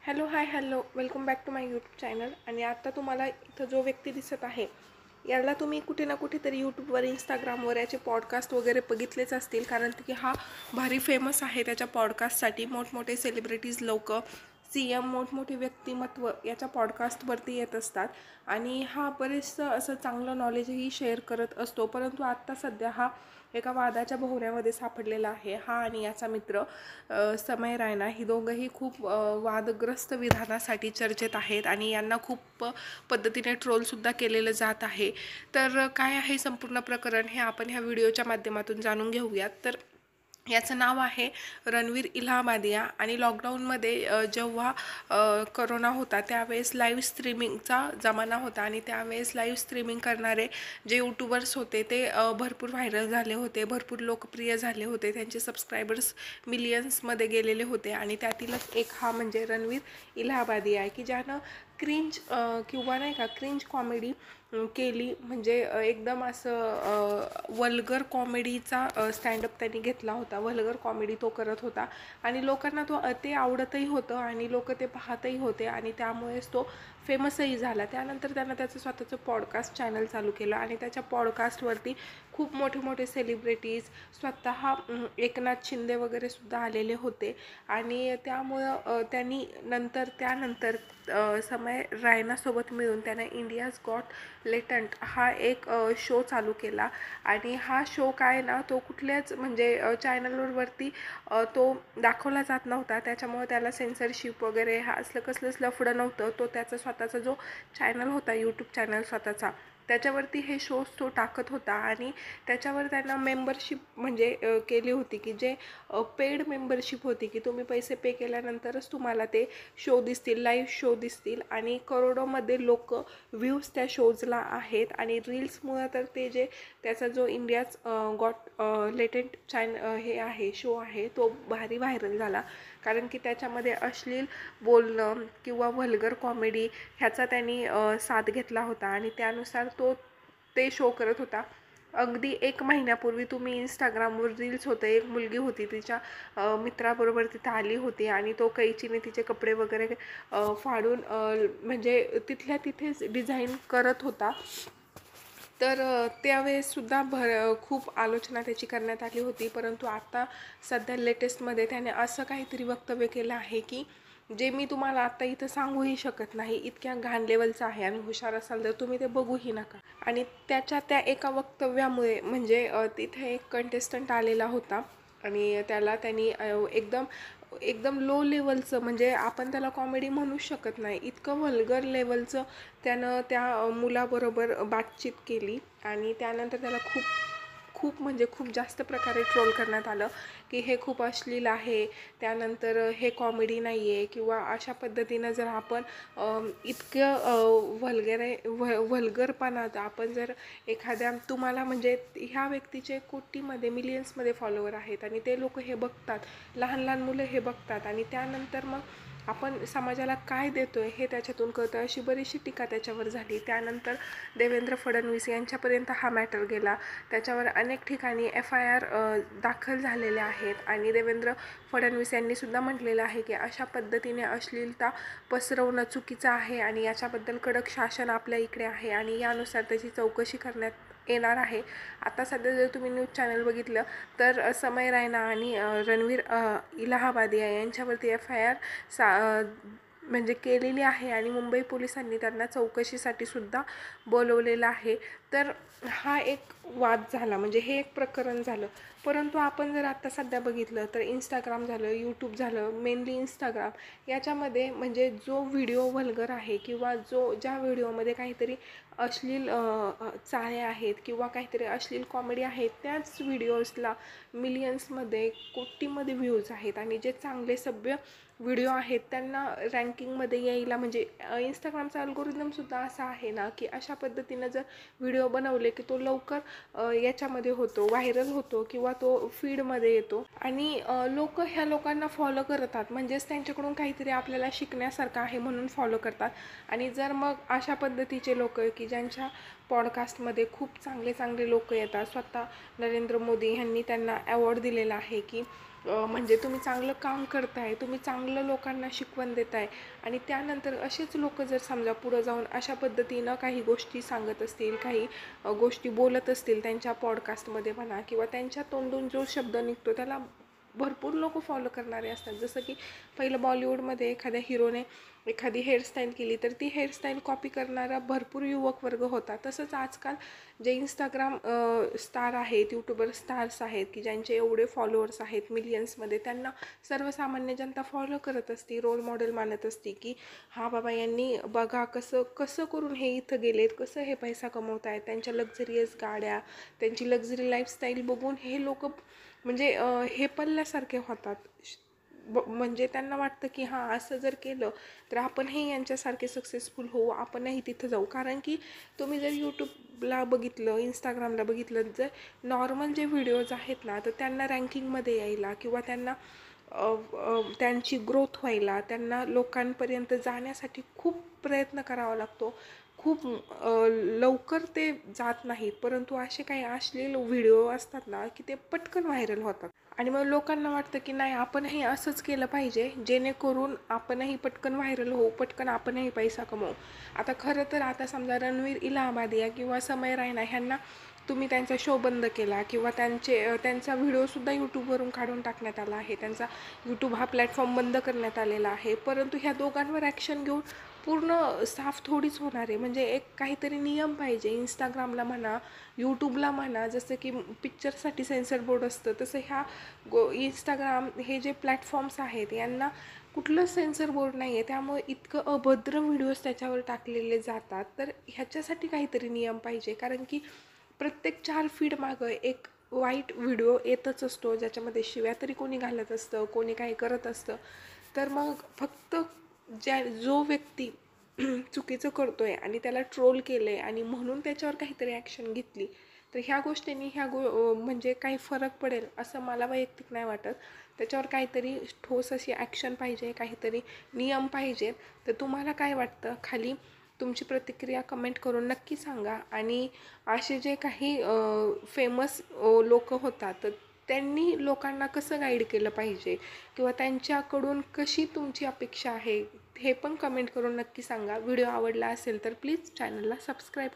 Hello hello welcome back to my YouTube channel. आणि आता तुम्हाला इथं जो व्यक्ती दिसत आहे याला तुम्ही कुठे ना कुठेतरी यूट्यूबवर इंस्टाग्रामवर याचे पॉडकास्ट वगैरे बघितलेच असतील, कारण की हा भारी फेमस आहे त्याच्या पॉडकास्टसाठी. मोठमोठे सेलिब्रिटीज लोक, CM, मोठमोठे व्यक्तिमत्व याच्या पॉडकास्टवरती येत असतात आणि हा बरेचसं असं चांगलं नॉलेजही शेअर करत असतो. परंतु आत्ता सध्या हा एका वादाच्या भोवऱ्यामध्ये सापडलेला आहे. हा आणि याचा मित्र समय रायना, ही दोघंही खूप वादग्रस्त विधानासाठी चर्चेत आहेत आणि यांना खूप पद्धतीने ट्रोलसुद्धा केलेलं जात आहे. तर काय आहे संपूर्ण प्रकरण हे आपण ह्या व्हिडिओच्या माध्यमातून जाणून घेऊयात. तर याचं नाव आहे रणवीर इलाहाबादिया. आणि लॉकडाऊनमध्ये जेव्हा करोना होता त्यावेळेस लाईव्ह स्ट्रीमिंगचा जमाना होता आणि त्यावेळेस लाईव्ह स्ट्रीमिंग करणारे जे यूट्यूबर्स होते ते भरपूर व्हायरल झाले होते, भरपूर लोकप्रिय झाले होते. त्यांचे सबस्क्रायबर्स मिलियन्समध्ये गेलेले होते आणि त्यातीलच एक हा म्हणजे रणवीर इलाहाबादी आहे, की ज्यानं क्रिंज किंवा नाही का क्रिंज कॉमेडी केली. म्हणजे एकदम असं वल्गर कॉमेडीचा स्टँडअप त्यांनी घेतला होता. वल्गर कॉमेडी तो करत होता आणि लोकांना ते आवडतही होतं आणि लोक ते पाहतही होते आणि त्यामुळेच तो फेमसही झाला. त्यानंतर त्यानं त्याचं स्वतःचं पॉडकास्ट चॅनल चालू केलं आणि त्याच्या पॉडकास्टवरती खूप मोठे मोठे सेलिब्रिटीज, स्वतः एकनाथ शिंदे वगैरे सुद्धा आलेले होते. आणि त्यामुळं त्यानंतर समय रायनासोबत मिळून त्याने इंडियाज गॉट लेटंट हा एक शो चालू केला. आणि हा शो काय ना, तो कुठल्याच म्हणजे चॅनलवरती तो दाखवला जात नव्हता. त्याच्यामुळे त्याला सेन्सरशिप वगैरे हा असलं कसलंच लफडं नव्हतं. तो त्याचा स्वतःचा जो चॅनल होता, यूट्यूब चॅनल स्वतःचा, त्याच्यावरती हे शोज तो टाकत होता. आणि त्याच्यावर त्यांना मेंबरशिप म्हणजे केली होती, की जे पेड मेंबरशिप होती, की तुम्ही पैसे पे केल्यानंतरच तुम्हाला ते शो दिसतील, लाईव्ह शो दिसतील. आणि करोडोमध्ये लोक व्ह्यूज त्या शोजला आहेत. आणि रील्समुळं तर त्याचा जो इंडियाज गॉट लेटेंट हे आहे, शो आहे, तो भारी व्हायरल झाला. कारण की त्याच्यामध्ये अश्लील बोलणं किंवा व्हल्गर कॉमेडी ह्याचा त्यांनी साथ घेतला होता आणि त्यानुसार ते शो करत होता. अगदी 1 महिन्यापूर्वी तुम्ही इंस्टाग्रामवर रील्स होतं, एक मुलगी होती तिच्या मित्राबरोबर तिथं आली होती आणि तो कैचीने तिचे कपडे वगैरे फाडून म्हणजे तिथल्या तिथेच डिझाईन करत होता. तर त्यावेळेससुद्धा खूप आलोचना त्याची करण्यात आली होती. परंतु आता सध्या लेटेस्टमध्ये त्याने असं काहीतरी वक्तव्य केलं आहे की जे मी तुम्हाला आत्ता इथं सांगूही शकत नाही, इतक्या घाण लेवलचं आहे. आणि हुशार असाल तर तुम्ही ते बघूही नका. आणि त्या एका वक्तव्यामुळे म्हणजे तिथे एक कंटेस्टंट आलेला होता आणि त्यांनी एकदम एकदम लो लेवलचं, म्हणजे आपण त्याला कॉमेडी म्हणू शकत नाही, इतकं व्हल्गर लेवलचं त्यानं त्या मुलाबरोबर बातचीत केली. आणि त्यानंतर त्याला खूप खूप म्हणजे खूप जास्त प्रकारे ट्रोल करण्यात आलं की हे खूप अश्लील आहे, त्यानंतर हे कॉमेडी नाही आहे, किंवा अशा पद्धतीनं जर आपण इतकं व्हल्गरपणात आपण जर तुम्हाला म्हणजे ह्या व्यक्तीचे कोटीमध्ये मिलियन्समध्ये फॉलोवर आहेत आणि ते लोक हे बघतात, लहान लहान मुलं हे बघतात आणि त्यानंतर मग आपण समाजाला काय देतोय हे त्याच्यातून कळतं. अशी बरीचशी टीका त्याच्यावर झाली. त्यानंतर देवेंद्र फडणवीस यांच्यापर्यंत हा मॅटर गेला. त्याच्यावर अनेक ठिकाणी FIR दाखल झालेल्या आहेत आणि देवेंद्र फडणवीस यांनी सुद्धा म्हटलेलं आहे की अशा पद्धतीने अश्लीलता पसरवणं चुकीचं आहे आणि याच्याबद्दल कडक शासन आपल्या इकडे आहे आणि यानुसार त्याची चौकशी करण्यात येणार आहे. आता सध्या जर तुम्ही न्यूज चॅनल बघितलं तर समय रायना आणि रणवीर इलाहाबादिया यांच्यावरती FIR म्हणजे केलेली आहे आणि मुंबई पोलिसांनी त्यांना चौकशीसाठी सुद्धा बोलवलेलं आहे. तर हा एक वाद झाला, म्हणजे हे एक प्रकरण झालं. परंतु आपण जर आत्ता सध्या बघितलं तर इंस्टाग्राम झालं, यूट्यूब झालं, मेनली इंस्टाग्राम याच्यामध्ये म्हणजे जो व्हिडिओ व्हल्गर आहे किंवा ज्या व्हिडिओमध्ये काहीतरी अश्लील चाळे आहेत किंवा काहीतरी अश्लील कॉमेडी आहेत, त्याच व्हिडिओजला मिलियन्समध्ये, कोटीमध्ये व्ह्यूज आहेत. आणि जे चांगले सभ्य व्हिडिओ आहेत त्यांना रँकिंगमध्ये यायला म्हणजे इंस्टाग्रामचा अल्गोरिदमसुद्धा असा आहे ना, की अशा पद्धतीनं जर व्हिडिओ बनवले की तो लवकर याच्यामध्ये होतो, व्हायरल होतो किंवा तो फीडमध्ये येतो आणि ह्या लोकांना फॉलो करतात. म्हणजेच त्यांच्याकडून काहीतरी आपल्याला शिकण्यासारखं आहे म्हणून फॉलो करतात. आणि जर मग अशा पद्धतीचे लोक की ज्यांच्या पॉडकास्टमध्ये खूप चांगले चांगले लोक येतात, स्वतः नरेंद्र मोदी यांनी त्यांना अवॉर्ड दिलेला आहे की म्हणजे तुम्ही चांगलं काम करताय, तुम्ही चांगलं लोकांना शिकवण देताय आणि त्यानंतर असेच लोक जर समजा पुढं जाऊन अशा पद्धतीनं काही गोष्टी सांगत असतील, काही गोष्टी बोलत असतील त्यांच्या पॉडकास्टमध्ये म्हणा, किंवा त्यांच्या तोंडून जो शब्द निघतो त्याला भरपूर लोक फॉलो करणारे असतात. जसं की पहिलं बॉलिवूडमध्ये एखाद्या हिरोने एखादी हेअरस्टाईल केली तर ती हेअरस्टाईल कॉपी करणारा भरपूर युवक वर्ग होता. तसंच आजकाल जे इंस्टाग्राम स्टार आहेत, यूट्यूबर स्टार्स आहेत की ज्यांचे एवढे फॉलोअर्स आहेत मिलियन्समध्ये, त्यांना सर्वसामान्य जनता फॉलो करत असते, रोल मॉडेल मानत असते की हा बाबा यांनी बघा कसं कसं करून हे इथं गेलेत, कसं हे पैसा कमवत आहेत, त्यांच्या लक्झरियस गाड्या, त्यांची लक्झरी लाईफस्टाईल बघून हे लोक म्हणजे हे पडल्यासारखे होतात. म्हणजे त्यांना वाटतं की हां असं जर केलं तर आपणही यांच्यासारखे सक्सेसफुल होऊ, आपणही तिथं जाऊ. कारण की तुम्ही जर यूट्यूबला बघितलं, इंस्टाग्रामला बघितलं, जर नॉर्मल जे व्हिडिओज आहेत ना तर त्यांना रँकिंगमध्ये यायला किंवा त्यांना त्यांची ग्रोथ व्हायला, त्यांना लोकांपर्यंत जाण्यासाठी खूप प्रयत्न करावा लागतो. खूप लवकर ते जात नाहीत. परंतु असे काही अश्लील व्हिडिओ असतात ना की ते पटकन व्हायरल होतात आणि मग लोकांना वाटतं की नाही आपणही असंच केलं पाहिजे जेणेकरून आपणही पटकन व्हायरल होऊ, पटकन आपणही पैसा कमवू. आता खरं तर आता समजा रणवीर इलाहाबादिया किंवा समय रायना ह्यांना तुम्ही त्यांचा शो बंद केला किंवा त्यांचा व्हिडिओसुद्धा यूट्यूबवरून काढून टाकण्यात आला आहे, त्यांचा यूट्यूब हा प्लॅटफॉर्म बंद करण्यात आलेला आहे. परंतु ह्या दोघांवर ॲक्शन घेऊन पूर्ण साफ थोडीच होणार आहे. म्हणजे एक काहीतरी नियम पाहिजे इंस्टाग्रामला म्हणा, यूट्यूबला म्हणा. जसं की पिक्चरसाठी सेन्सर बोर्ड असतं तसं ह्या इंस्टाग्राम हे जे प्लॅटफॉर्म्स आहेत यांना कुठलं सेन्सर बोर्ड नाही आहे. त्यामुळे इतकं अभद्र व्हिडिओज त्याच्यावर टाकलेले जातात. तर ह्याच्यासाठी काहीतरी नियम पाहिजे. कारण की प्रत्येक 4 फीड मागं एक वाईट व्हिडिओ येतच असतो, ज्याच्यामध्ये शिव्या तरी कोणी घालत असतं, कोणी काही करत असतं. तर मग फक्त जो व्यक्ती चुकीचं करतोय आणि त्याला ट्रोल केलं आहे आणि म्हणून त्याच्यावर काहीतरी ॲक्शन घेतली तर ह्या गोष्टींनी म्हणजे काही फरक पडेल असं मला वैयक्तिक नाही वाटत. त्याच्यावर काहीतरी ठोस अशी ॲक्शन पाहिजे, काहीतरी नियम पाहिजेत. तर तुम्हाला काय वाटतं? खाली तुमची प्रतिक्रिया कमेंट करून नक्की सांगा. आणि असे जे काही फेमस लोक होतात तर त्यांनी लोकांना कसं गाईड केलं पाहिजे किंवा त्यांच्याकडून कशी तुमची अपेक्षा आहे हे पण कमेंट करून नक्की सांगा. व्हिडिओ आवडला असेल तर प्लीज चॅनलला सबस्क्राईब